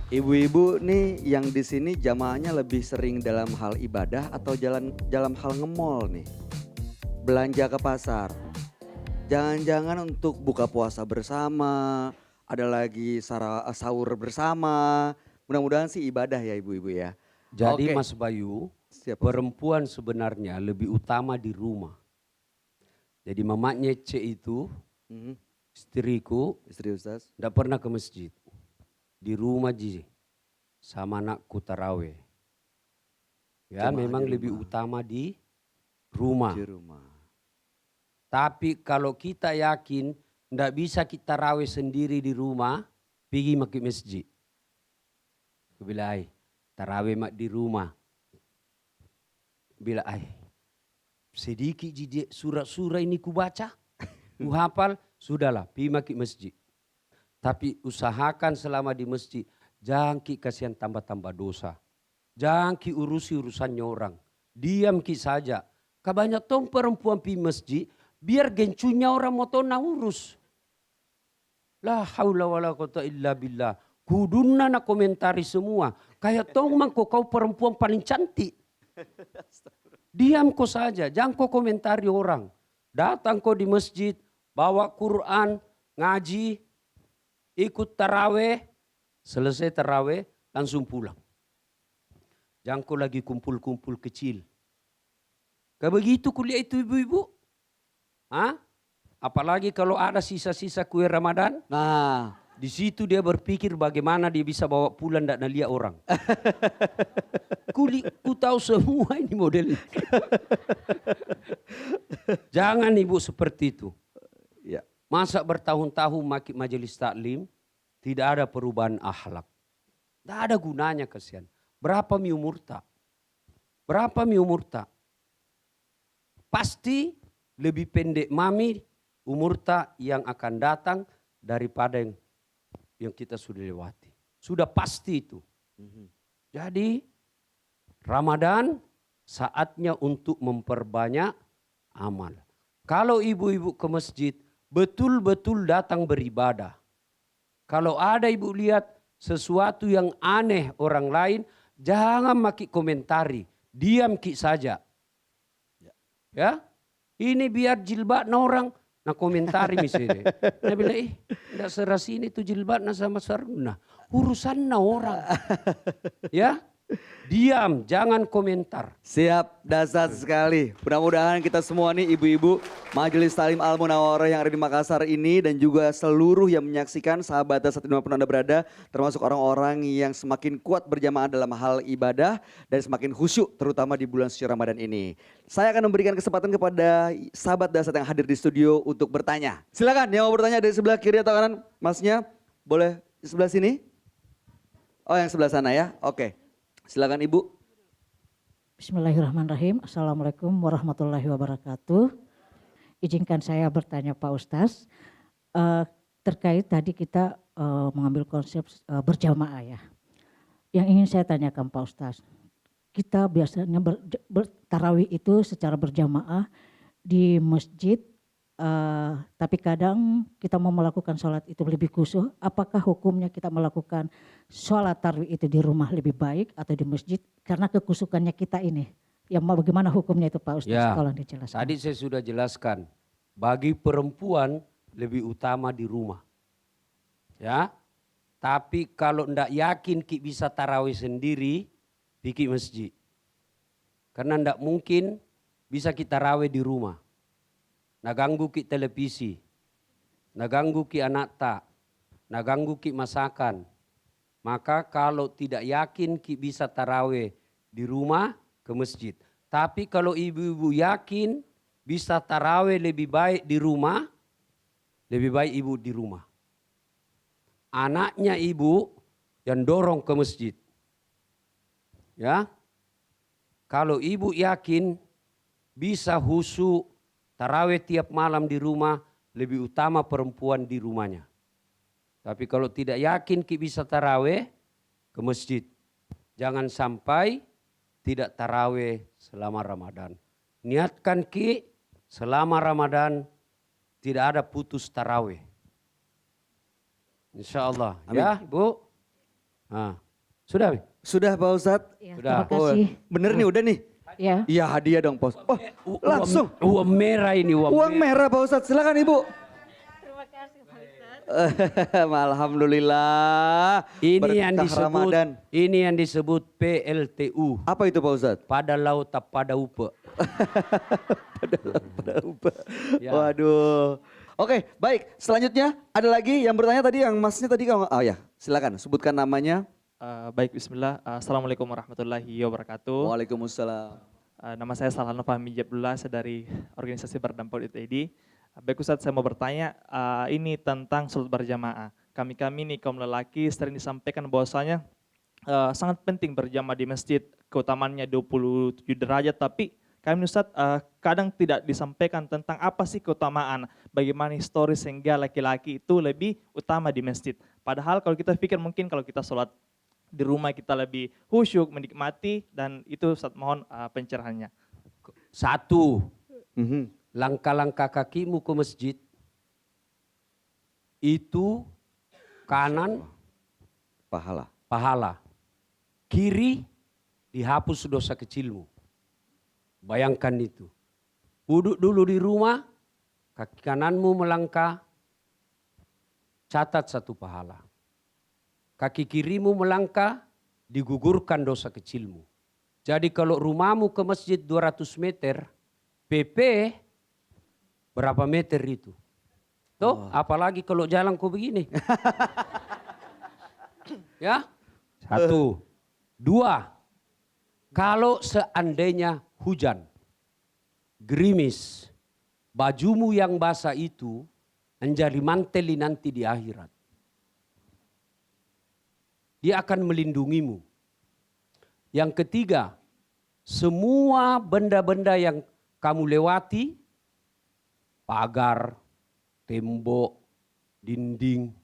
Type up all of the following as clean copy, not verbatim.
Ibu-ibu nih yang di sini jamaahnya lebih sering dalam hal ibadah atau dalam hal nge-mall nih? Belanja ke pasar. Jangan-jangan untuk buka puasa bersama, ada lagi sahur bersama. Mudah-mudahan sih ibadah ya ibu-ibu ya. Jadi Oke, Mas Bayu, siap Ustaz. perempuan sebenarnya lebih utama di rumah. Jadi mamanya C itu, Mhm, istriku, Istri Ustaz. tidak pernah ke masjid. Di rumah Ji, sama anakku taraweh. Ya Jemaah di memang lebih rumah. utama di rumah. Di rumah. Tapi kalau kita yakin tidak bisa kita taraweh sendiri di rumah, pergi ke masjid. Aku bilang, "Ai, taraweh mak di rumah." Bila sedikit surah-surah ini ku baca, ku hafal, sudahlah, pergi ke masjid. Tapi usahakan selama di masjid, jangan ki kasihan tambah-tambah dosa. Jangan ki urusi urusannya orang. Diam ki saja. Kebanyak tong perempuan pergi masjid, biar gencunya orang mau tahu na urus. La haula wala quwata illa billah. Kuduna na komentari semua. Kayak tong mangko kau perempuan paling cantik. Diam kau saja, jangan kau komentari orang. Datang kau di masjid, bawa Quran, ngaji, ikut taraweh, selesai taraweh, langsung pulang. Jangan kau lagi kumpul-kumpul kecil. Kayak begitu kuliah itu ibu-ibu. Hah? Apalagi kalau ada sisa-sisa kue Ramadan. Nah, Di situ dia berpikir bagaimana dia bisa bawa pulang dan lihat orang. Ku tahu semua ini modelnya. Jangan ibu seperti itu. ya. Masa bertahun-tahun majelis taklim tidak ada perubahan akhlak. Tidak ada gunanya kasihan. Berapa mi umur tak? Berapa mi umur tak? Pasti lebih pendek mami umur tak yang akan datang daripada yang kita sudah lewati. Sudah pasti itu. Mhm. Jadi Ramadan saatnya untuk memperbanyak amal. Kalau ibu-ibu ke masjid betul-betul datang beribadah. Kalau ada ibu lihat sesuatu yang aneh orang lain, jangan maki komentari. Diam ki saja. Ya, ini biar jilbab orang na komentari misalnya. Dia bilang, tidak serasi ini tuh jilbab na sama saruna. Urusan na orang. Ya, diam, jangan komentar. Siap, dasar sekali. Mudah-mudahan kita semua nih ibu-ibu Majelis Talim Al Munawwarah yang ada di Makassar ini dan juga seluruh yang menyaksikan sahabat saat dimanapun Anda berada, termasuk orang-orang yang semakin kuat berjamaah dalam hal ibadah dan semakin khusyuk terutama di bulan suci Ramadan ini. Saya akan memberikan kesempatan kepada sahabat dasar yang hadir di studio untuk bertanya. Silakan yang mau bertanya dari sebelah kiri atau kanan, masnya boleh di sebelah sini? Oh yang sebelah sana ya, oke. Silakan ibu. Bismillahirrahmanirrahim. Assalamualaikum warahmatullahi wabarakatuh. Izinkan saya bertanya Pak Ustaz, terkait tadi kita mengambil konsep berjamaah ya. Yang ingin saya tanyakan Pak Ustaz, kita biasanya bertarawih itu secara berjamaah di masjid, tapi kadang kita mau melakukan sholat itu lebih khusyuk. Apakah hukumnya kita melakukan sholat tarawih itu di rumah lebih baik atau di masjid? Karena kekhusyukannya kita ini. Yang bagaimana hukumnya itu Pak Ustaz? Ya, Tolong dijelaskan. tadi saya sudah jelaskan. Bagi perempuan lebih utama di rumah. Ya, tapi kalau ndak yakin ki bisa tarawih sendiri, pergi masjid. Karena ndak mungkin bisa kita tarawih di rumah. Naganggu ki televisi, naganggu ki anak tak, naganggu ki masakan. Maka kalau tidak yakin ki bisa tarawih di rumah, ke masjid. Tapi kalau ibu-ibu yakin bisa tarawih lebih baik di rumah, lebih baik ibu di rumah. Anaknya ibu yang dorong ke masjid. Ya, kalau ibu yakin bisa khusyuk tarawih tiap malam di rumah, lebih utama perempuan di rumahnya. Tapi kalau tidak yakin ki bisa tarawih, ke masjid. Jangan sampai tidak tarawih selama Ramadan. Niatkan ki selama Ramadan tidak ada putus tarawih. Insya Allah. Amin. Ya Bu. Sudah? Mi? Sudah Pak Ustadz? Ya, Sudah. terima kasih. Bener nih udah nih? Ya. Iya hadiah dong Pak Ustadz. Oh langsung. Uang merah ini. Uang merah Pak Ustadz, silakan Ibu. Terima kasih Pak Ustadz. Alhamdulillah. Ini yang disebut PLTU. Apa itu Pak Ustadz? Pada laut tak pada upe. Ya. Waduh. Oke, baik. Selanjutnya ada lagi yang bertanya tadi yang masnya tadi kalau ya, silakan sebutkan namanya. Baik, bismillah. Assalamualaikum warahmatullahi wabarakatuh. Waalaikumsalam. Nama saya Salhano Fahmi Abdullah, saya dari organisasi Berdampak ITID. Baik Ustadz, saya mau bertanya ini tentang sholat berjamaah. Kami nih kaum lelaki sering disampaikan bahwasanya sangat penting berjamaah di masjid, keutamaannya 27 derajat, tapi kami Ustadz kadang tidak disampaikan tentang apa sih keutamaan, bagaimana historis sehingga laki-laki itu lebih utama di masjid. Padahal kalau kita pikir mungkin kalau kita sholat di rumah kita lebih khusyuk, menikmati, dan itu Ustadz mohon pencerahannya. Satu, langkah-langkah kakimu ke masjid itu kanan pahala, kiri dihapus dosa kecilmu. Bayangkan itu. Duduk dulu di rumah, kaki kananmu melangkah, catat 1 pahala. Kaki kirimu melangkah, digugurkan dosa kecilmu. Jadi kalau rumahmu ke masjid 200 meter, PP berapa meter itu? Tuh, apalagi kalau jalan kok begini. Ya, 1. 2, kalau seandainya hujan, gerimis, bajumu yang basah itu menjadi manteli nanti di akhirat. Dia akan melindungimu. Yang ketiga, semua benda-benda yang kamu lewati, pagar, tembok, dinding,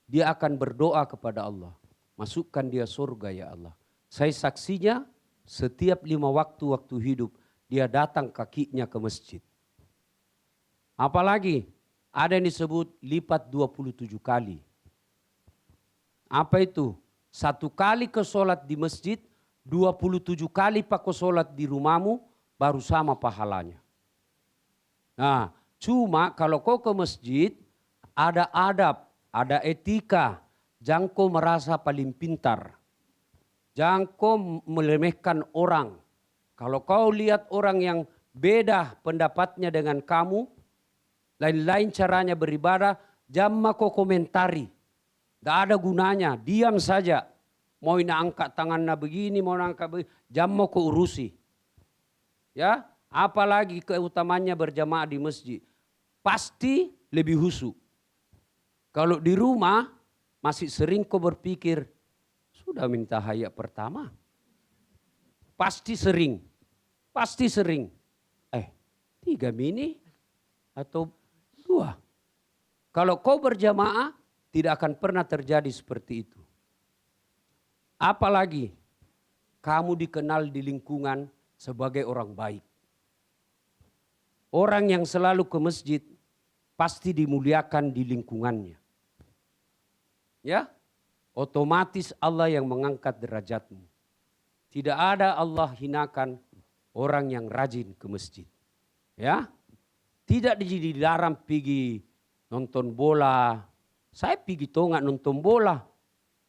dia akan berdoa kepada Allah. Masukkan dia surga ya Allah. Saya saksinya setiap 5 waktu hidup dia datang kakinya ke masjid. Apalagi ada yang disebut lipat 27 kali. Apa itu? 1 kali ke sholat di masjid, 27 kali pak ke sholat di rumahmu, baru sama pahalanya. Nah, cuma kalau kau ke masjid, ada adab, ada etika. Jangan kau merasa paling pintar. Jangan kau meremehkan orang. Kalau kau lihat orang yang beda pendapatnya dengan kamu, lain-lain caranya beribadah, jangan kau komentari. Gak ada gunanya, diam saja. Mau angkat tangannya begini, mau angkat begini, jangan mau kau urusi. Ya, apalagi keutamanya berjamaah di masjid. Pasti lebih khusyuk. Kalau di rumah masih sering kau berpikir, sudah minta hayat pertama. Pasti sering. 3 mini atau 2. Kalau kau berjamaah, tidak akan pernah terjadi seperti itu. Apalagi kamu dikenal di lingkungan sebagai orang baik. Orang yang selalu ke masjid pasti dimuliakan di lingkungannya. Ya, otomatis Allah yang mengangkat derajatmu. Tidak ada Allah hinakan orang yang rajin ke masjid. Ya, tidak dilarang pergi nonton bola. Saya pergi nggak nonton bola.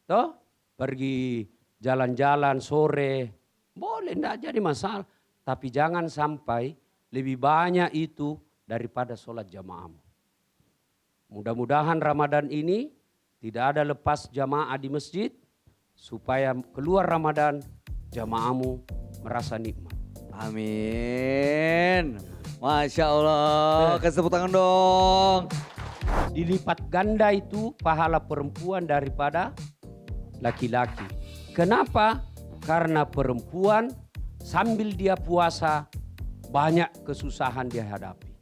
Toh, pergi jalan-jalan sore. Boleh, enggak jadi masalah. Tapi jangan sampai lebih banyak itu daripada sholat jamaahmu. Mudah-mudahan Ramadan ini tidak ada lepas jamaah di masjid. Supaya keluar Ramadan jamaahmu merasa nikmat. Amin. Masya Allah, kasih tepuk tangan dong. Dilipat ganda itu pahala perempuan daripada laki-laki. Kenapa? Karena perempuan sambil dia puasa banyak kesusahan dia hadapi.